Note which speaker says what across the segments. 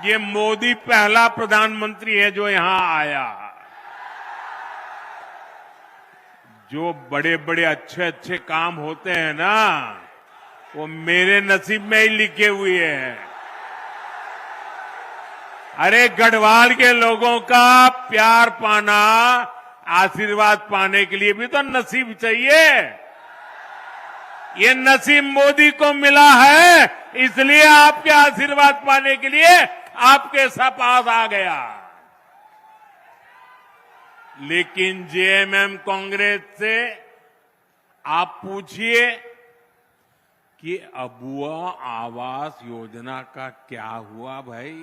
Speaker 1: ये मोदी पहला प्रधानमंत्री है जो यहां आया। जो बड़े बड़े अच्छे अच्छे काम होते हैं ना, वो मेरे नसीब में ही लिखे हुए हैं। अरे गढ़वाल के लोगों का प्यार पाना, आशीर्वाद पाने के लिए भी तो नसीब चाहिए। ये नसीब मोदी को मिला है, इसलिए आपके आशीर्वाद पाने के लिए आपके पास आ गया। लेकिन जेएमएम कांग्रेस से आप पूछिए कि अबुआ आवास योजना का क्या हुआ भाई?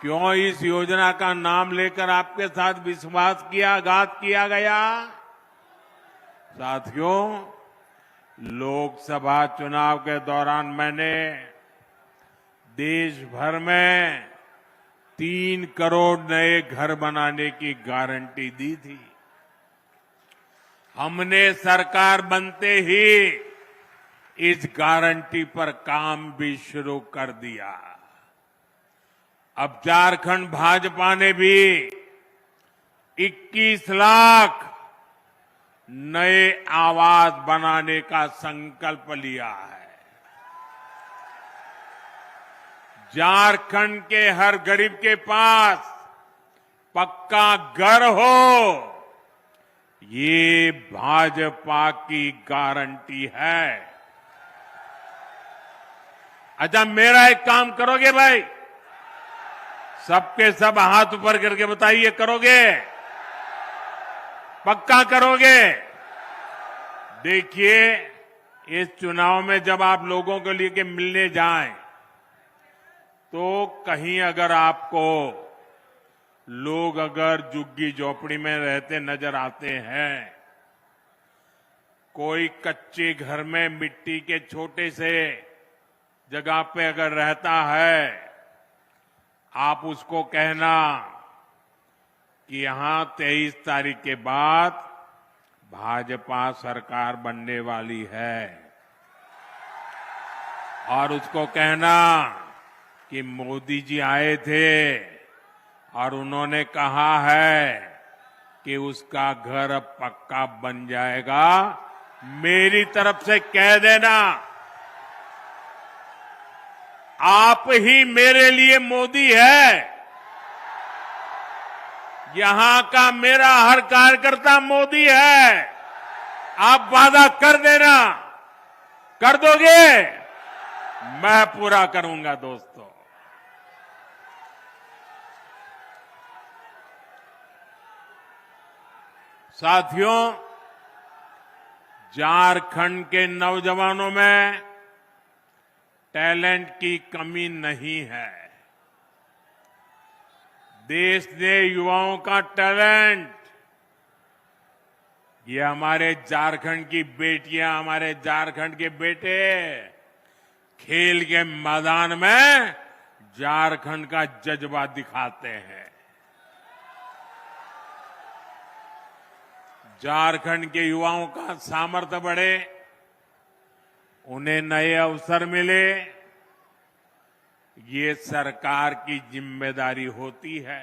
Speaker 1: क्यों इस योजना का नाम लेकर आपके साथ विश्वासघात किया गया? साथियों, लोकसभा चुनाव के दौरान मैंने देश भर में 3 करोड़ नए घर बनाने की गारंटी दी थी। हमने सरकार बनते ही इस गारंटी पर काम भी शुरू कर दिया। अब झारखंड भाजपा ने भी 21 लाख नए आवास बनाने का संकल्प लिया है। झारखंड के हर गरीब के पास पक्का घर हो, ये भाजपा की गारंटी है। अच्छा, मेरा एक काम करोगे भाई? सबके सब हाथ ऊपर करके बताइए, करोगे? पक्का करोगे? देखिए, इस चुनाव में जब आप लोगों को लेके मिलने जाएं, तो कहीं अगर आपको लोग अगर झुग्गी झोपड़ी में रहते नजर आते हैं, कोई कच्चे घर में मिट्टी के छोटे से जगह पे अगर रहता है, आप उसको कहना कि यहां 23 तारीख के बाद भाजपा सरकार बनने वाली है, और उसको कहना कि मोदी जी आए थे और उन्होंने कहा है कि उसका घर अब पक्का बन जाएगा। मेरी तरफ से कह देना, आप ही मेरे लिए मोदी है। यहां का मेरा हर कार्यकर्ता मोदी है। आप वादा कर देना, कर दोगे? मैं पूरा करूंगा दोस्तों। साथियों, झारखंड के नौजवानों में टैलेंट की कमी नहीं है। देश ने युवाओं का टैलेंट, ये हमारे झारखंड की बेटियां, हमारे झारखंड के बेटे खेल के मैदान में झारखंड का जज्बा दिखाते हैं। झारखंड के युवाओं का सामर्थ्य बढ़े, उन्हें नए अवसर मिले, ये सरकार की जिम्मेदारी होती है।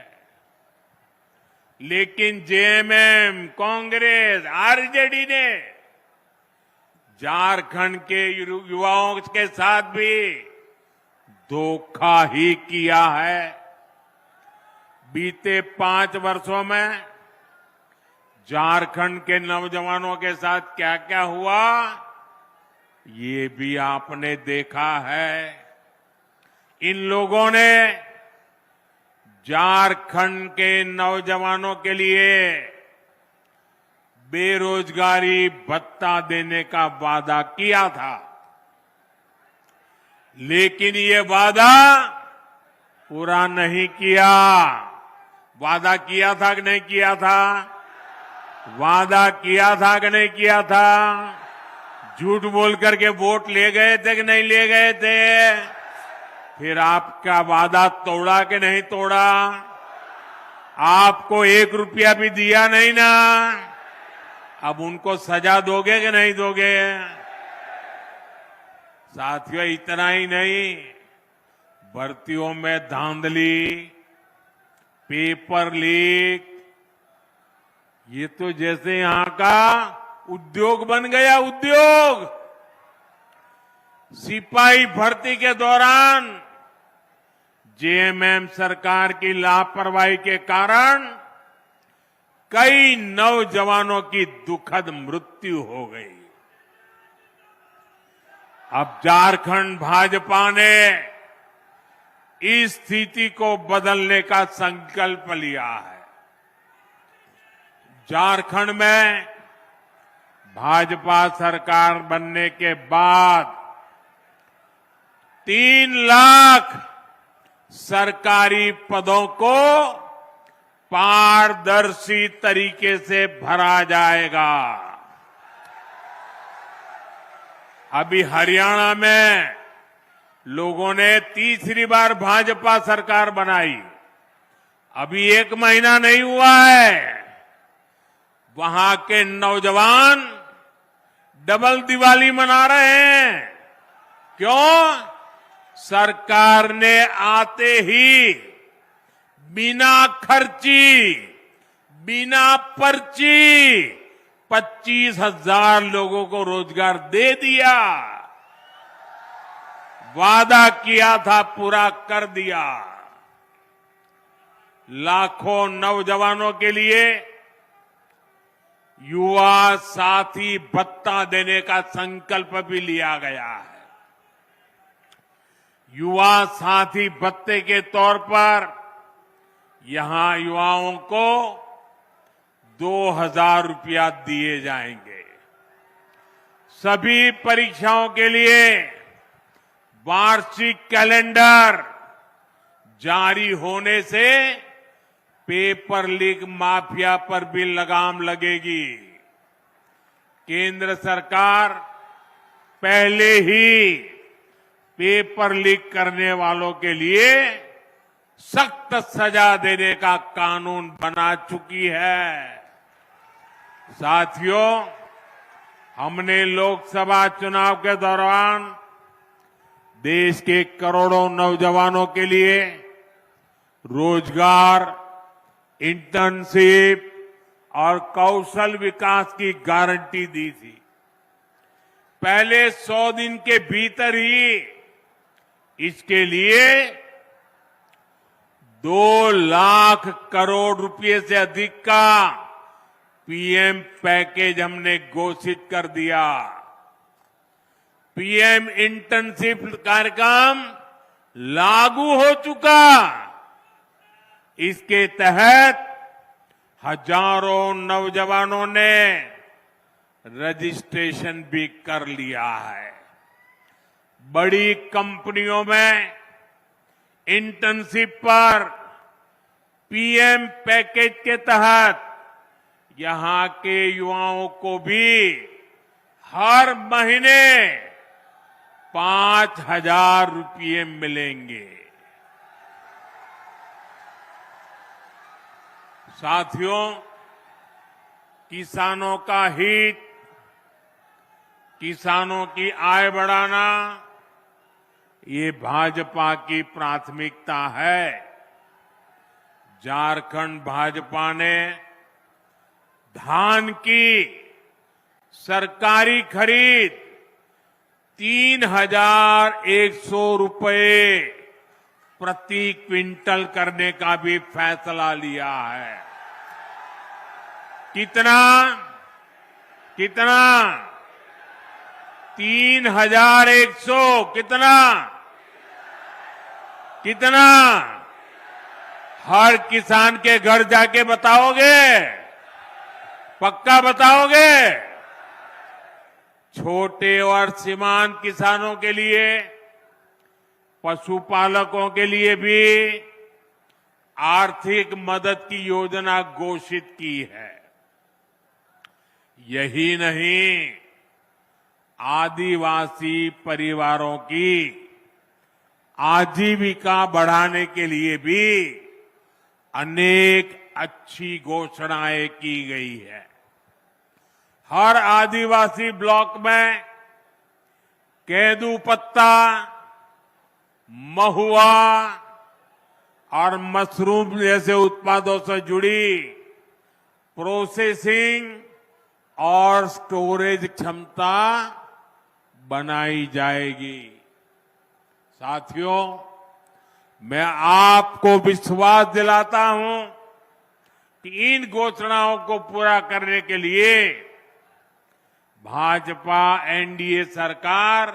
Speaker 1: लेकिन जेएमएम, कांग्रेस, आरजेडी ने झारखंड के युवाओं के साथ भी धोखा ही किया है। बीते 5 वर्षों में झारखंड के नौजवानों के साथ क्या क्या हुआ, ये भी आपने देखा है। इन लोगों ने झारखंड के नौजवानों के लिए बेरोजगारी भत्ता देने का वादा किया था, लेकिन ये वादा पूरा नहीं किया। वादा किया था कि नहीं किया था? वादा किया था कि नहीं किया था? झूठ बोल करके वोट ले गए थे कि नहीं ले गए थे? फिर आपका वादा तोड़ा कि नहीं तोड़ा? आपको 1 रुपया भी दिया नहीं ना? अब उनको सजा दोगे कि नहीं दोगे? साथियों, इतना ही नहीं, भर्तियों में धांधली, पेपर लीक, ये तो जैसे यहां का उद्योग बन गया, उद्योग। सिपाही भर्ती के दौरान जेएमएम सरकार की लापरवाही के कारण कई नौजवानों की दुखद मृत्यु हो गई। अब झारखंड भाजपा ने इस स्थिति को बदलने का संकल्प लिया है। झारखंड में भाजपा सरकार बनने के बाद 3 लाख सरकारी पदों को पारदर्शी तरीके से भरा जाएगा। अभी हरियाणा में लोगों ने तीसरी बार भाजपा सरकार बनाई, अभी 1 महीना नहीं हुआ है, वहां के नौजवान डबल दिवाली मना रहे हैं। क्यों? सरकार ने आते ही बिना खर्ची, बिना पर्ची 25,000 लोगों को रोजगार दे दिया। वादा किया था, पूरा कर दिया। लाखों नौजवानों के लिए युवा साथी भत्ता देने का संकल्प भी लिया गया है। युवा साथी भत्ते के तौर पर यहां युवाओं को 2,000 रुपया दिए जाएंगे। सभी परीक्षाओं के लिए वार्षिक कैलेंडर जारी होने से पेपर लीक माफिया पर भी लगाम लगेगी। केंद्र सरकार पहले ही पेपर लीक करने वालों के लिए सख्त सजा देने का कानून बना चुकी है। साथियों, हमने लोकसभा चुनाव के दौरान देश के करोड़ों नौजवानों के लिए रोजगार, इंटर्नशिप और कौशल विकास की गारंटी दी थी। पहले 100 दिन के भीतर ही इसके लिए 2 लाख करोड़ रुपए से अधिक का पीएम पैकेज हमने घोषित कर दिया। पीएम इंटर्नशिप कार्यक्रम लागू हो चुका। इसके तहत हजारों नौजवानों ने रजिस्ट्रेशन भी कर लिया है। बड़ी कंपनियों में इंटर्नशिप पर पीएम पैकेज के तहत यहां के युवाओं को भी हर महीने 5,000 रुपये मिलेंगे। साथियों, किसानों का हित, किसानों की आय बढ़ाना, ये भाजपा की प्राथमिकता है। झारखंड भाजपा ने धान की सरकारी खरीद 3,100 रुपये प्रति क्विंटल करने का भी फैसला लिया है। कितना? 3,100। कितना? हर किसान के घर जाके बताओगे? पक्का बताओगे? छोटे और सीमांत किसानों के लिए, पशुपालकों के लिए भी आर्थिक मदद की योजना घोषित की है। यही नहीं, आदिवासी परिवारों की आजीविका बढ़ाने के लिए भी अनेक अच्छी घोषणाएं की गई है। हर आदिवासी ब्लॉक में केदू पत्ता, महुआ और मशरूम जैसे उत्पादों से जुड़ी प्रोसेसिंग और स्टोरेज क्षमता बनाई जाएगी। साथियों, मैं आपको विश्वास दिलाता हूं कि इन घोषणाओं को पूरा करने के लिए भाजपा एनडीए सरकार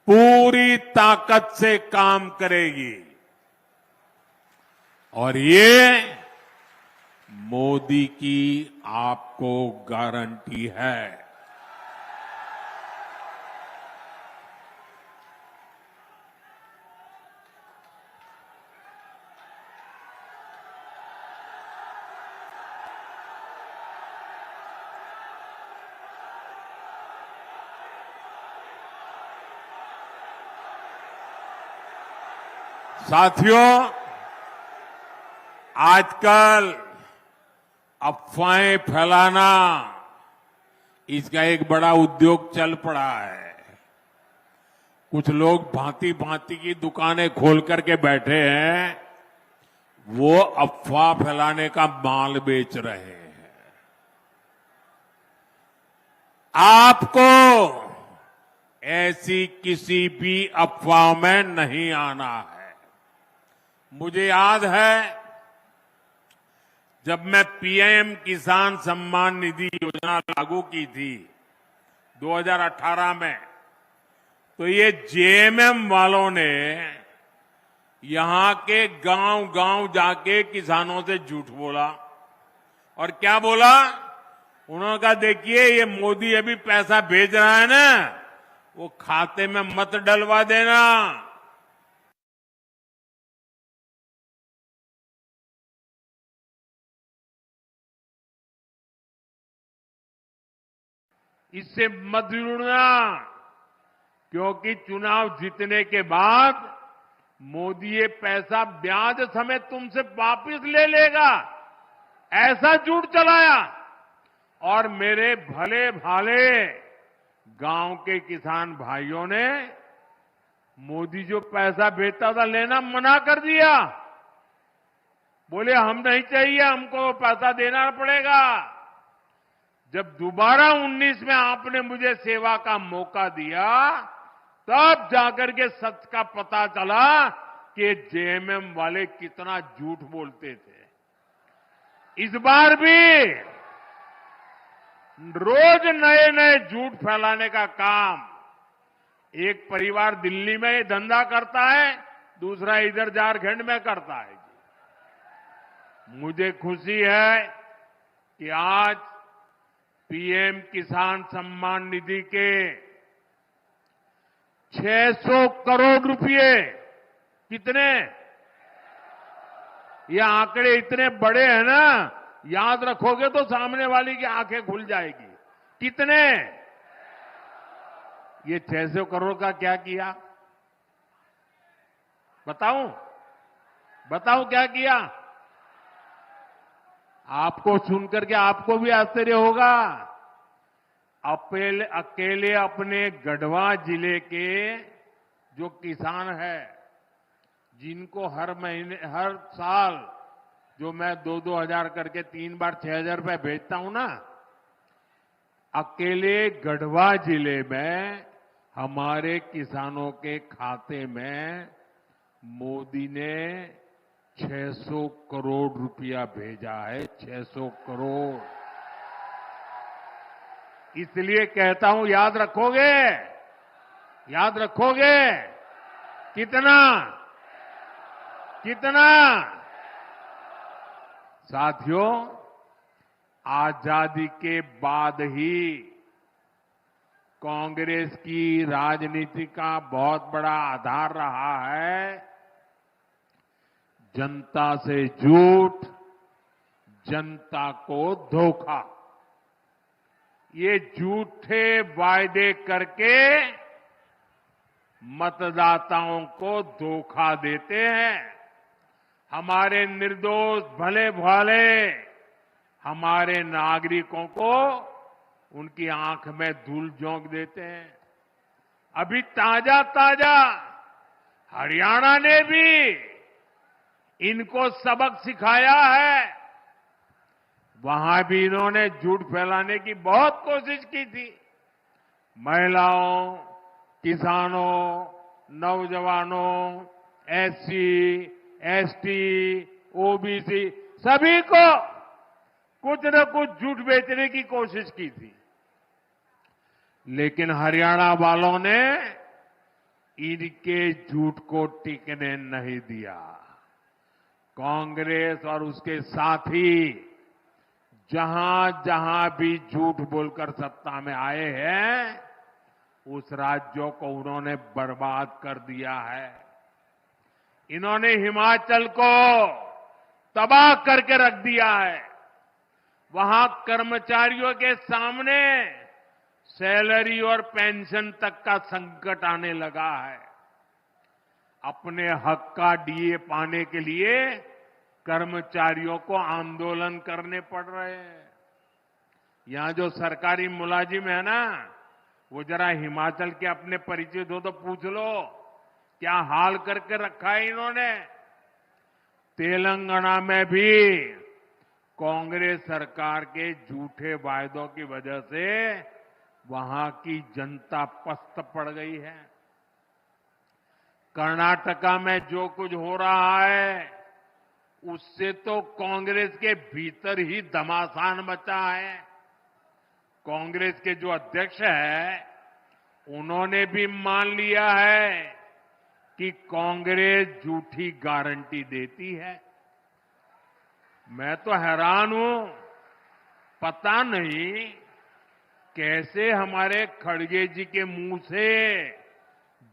Speaker 1: पूरी ताकत से काम करेगी और ये मोदी की आपको गारंटी है। साथियों, आजकल अफवाहें फैलाना इसका एक बड़ा उद्योग चल पड़ा है। कुछ लोग भांति भांति की दुकानें खोल करके बैठे हैं, वो अफवाह फैलाने का माल बेच रहे हैं। आपको ऐसी किसी भी अफवाह में नहीं आना है। मुझे याद है जब मैं पीएम किसान सम्मान निधि योजना लागू की थी 2018 में, तो ये जेएमएम वालों ने यहां के गांव-गांव जाके किसानों से झूठ बोला। और क्या बोला? उन्होंने कहा, देखिए ये मोदी अभी पैसा भेज रहा है ना, वो खाते में मत डलवा देना। इससे मत जुड़ना, क्योंकि चुनाव जीतने के बाद मोदी ये पैसा ब्याज समेत तुमसे वापस ले लेगा, ऐसा झूठ चलाया। और मेरे भले भाले गांव के किसान भाइयों ने मोदी जो पैसा भेजता था लेना मना कर दिया। बोले हम नहीं चाहिए, हमको पैसा देना पड़ेगा। जब दोबारा 19 में आपने मुझे सेवा का मौका दिया, तब जाकर के सच का पता चला कि जेएमएम वाले कितना झूठ बोलते थे। इस बार भी रोज नए नए झूठ फैलाने का काम एक परिवार दिल्ली में धंधा करता है, दूसरा इधर झारखंड में करता है। मुझे खुशी है कि आज पीएम किसान सम्मान निधि के 600 करोड़ रुपए, कितने? ये आंकड़े इतने बड़े हैं ना, याद रखोगे तो सामने वाली की आंखें खुल जाएगी। कितने? ये 600 करोड़ का क्या किया? बताऊं क्या किया? आपको सुनकर के आपको भी आश्चर्य होगा। अकेले अपने गढ़वा जिले के जो किसान है, जिनको हर महीने हर साल जो मैं 2-2 हजार करके 3 बार 6,000 रुपए भेजता हूं ना, अकेले गढ़वा जिले में हमारे किसानों के खाते में मोदी ने 600 करोड़ रुपया भेजा है। 600 करोड़। इसलिए कहता हूं, याद रखोगे? याद रखोगे? कितना? साथियों, आजादी के बाद ही कांग्रेस की राजनीति का बहुत बड़ा आधार रहा है जनता से झूठ, जनता को धोखा। ये झूठे वायदे करके मतदाताओं को धोखा देते हैं। हमारे निर्दोष भले भाले हमारे नागरिकों को उनकी आंख में धूल झोंक देते हैं। अभी ताजा ताजा हरियाणा ने भी इनको सबक सिखाया है। वहां भी इन्होंने झूठ फैलाने की बहुत कोशिश की थी। महिलाओं, किसानों, नौजवानों, एससी, एसटी, ओबीसी सभी को कुछ न कुछ झूठ बेचने की कोशिश की थी। लेकिन हरियाणा वालों ने इनके झूठ को टिकने नहीं दिया। कांग्रेस और उसके साथी जहां जहां भी झूठ बोलकर सत्ता में आए हैं, उस राज्यों को उन्होंने बर्बाद कर दिया है। इन्होंने हिमाचल को तबाह करके रख दिया है। वहां कर्मचारियों के सामने सैलरी और पेंशन तक का संकट आने लगा है। अपने हक का डीए पाने के लिए कर्मचारियों को आंदोलन करने पड़ रहे हैं। यहां जो सरकारी मुलाजिम है ना, वो जरा हिमाचल के अपने परिचित हो तो पूछ लो क्या हाल करके रखा है इन्होंने। तेलंगाना में भी कांग्रेस सरकार के झूठे वायदों की वजह से वहां की जनता पस्त पड़ गई है। कर्नाटका में जो कुछ हो रहा है उससे तो कांग्रेस के भीतर ही घमासान मचा है। कांग्रेस के जो अध्यक्ष है उन्होंने भी मान लिया है कि कांग्रेस झूठी गारंटी देती है। मैं तो हैरान हूं, पता नहीं कैसे हमारे खड़गे जी के मुंह से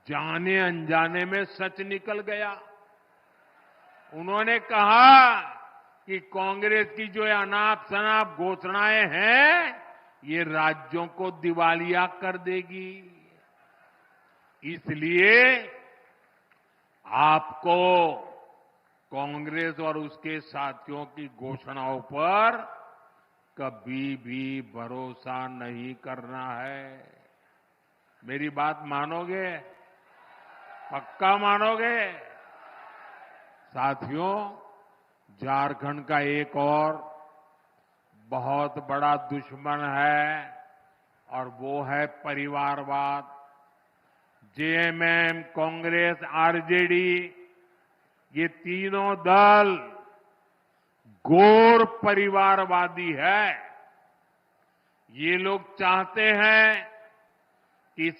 Speaker 1: जाने अनजाने में सच निकल गया। उन्होंने कहा कि कांग्रेस की जो अनाप शनाप घोषणाएं हैं ये राज्यों को दिवालिया कर देगी। इसलिए आपको कांग्रेस और उसके साथियों की घोषणाओं पर कभी भी भरोसा नहीं करना है। मेरी बात मानोगे? पक्का मानोगे? साथियों, झारखंड का एक और बहुत बड़ा दुश्मन है और वो है परिवारवाद। जेएमएम, कांग्रेस, आरजेडी ये तीनों दल घोर परिवारवादी है। ये लोग चाहते हैं कि